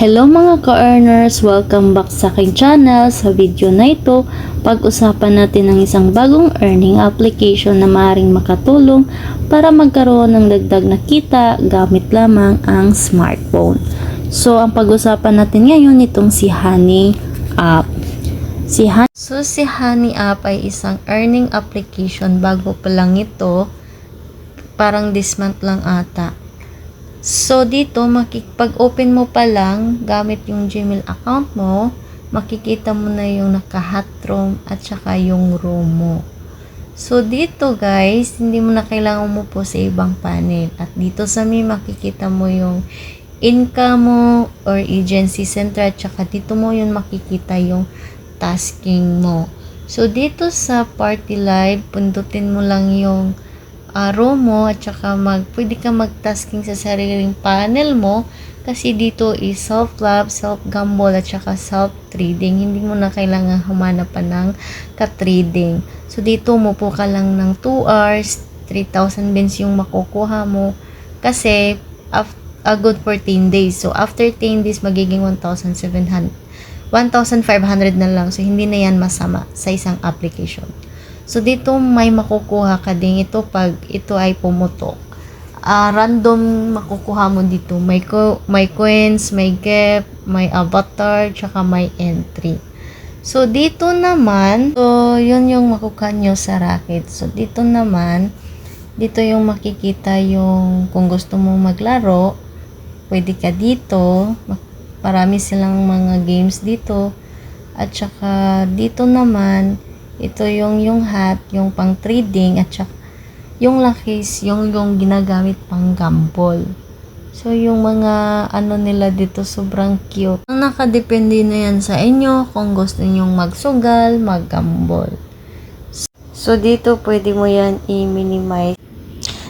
Hello mga ka-earners! Welcome back sa aking channel. Sa video na ito, pag-usapan natin ang isang bagong earning application na maaaring makatulong para magkaroon ng dagdag na kita gamit lamang ang smartphone. So, ang pag-usapan natin ngayon itong si Honey App. Si Honey App ay isang earning application. Bago pa lang ito, parang this month lang ata. So, dito, pag-open mo pa lang, gamit yung Gmail account mo, makikita mo na yung naka-hot room at saka yung room mo. So, dito guys, hindi mo na kailangan mo po sa ibang panel. At dito sa may makikita mo yung income mo or agency center at saka dito mo yun makikita yung tasking mo. So, dito sa Party Live, pundutin mo lang yung row mo at saka pwede ka mag-tasking sa sariling panel mo kasi dito is self-love, self-gamble at saka self-trading. Hindi mo na kailangan humanap pa ng ka-trading. So dito mupo ka lang ng 2 hours, 3,000 bens yung makukuha mo kasi good for 10 days. So after 10 days magiging 1,500 na lang. So hindi na yan masama sa isang application. So, dito may makukuha ka din ito pag ito ay pumutok. Random makukuha mo dito. May coins, may gap, may avatar, tsaka may entry. So, dito naman, so, yun yung makukuha nyo sa racket. So, dito naman, dito yung makikita yung kung gusto mo maglaro, pwede ka dito. Marami silang mga games dito. At saka, dito naman, ito yung hat, yung pang trading at saka yung lakis, yung ginagamit pang gamble. So yung mga ano nila dito sobrang cute. Nakadepende na yan sa inyo kung gusto nyong magsugal, mag-gamble. So dito pwede mo yan i-minimize.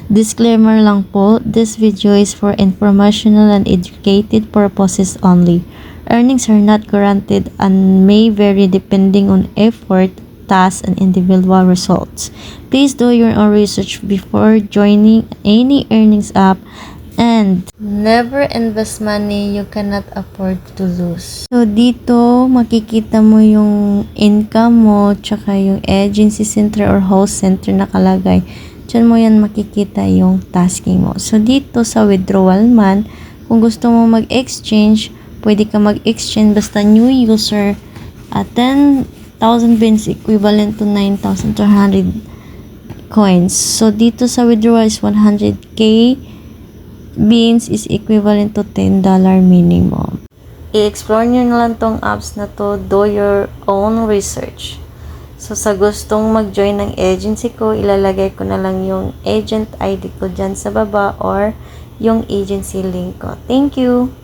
Disclaimer lang po, this video is for informational and educated purposes only. Earnings are not guaranteed and may vary depending on effort, tasks, and individual results. Please do your own research before joining any earnings app and never invest money you cannot afford to lose. So, dito makikita mo yung income mo tsaka yung agency center or host center nakalagay. Diyan mo yan makikita yung tasking mo. So, dito sa withdrawal man, kung gusto mo mag-exchange, pwede ka mag-exchange basta new user at 10,000 bens equivalent to 9,200 coins. So, dito sa withdrawal is 100k beans is equivalent to $10 minimum. I-explore nyo na lang tong apps na to. Do your own research. So, sa gustong mag-join ng agency ko, ilalagay ko na lang yung agent ID ko dyan sa baba or yung agency link ko. Thank you!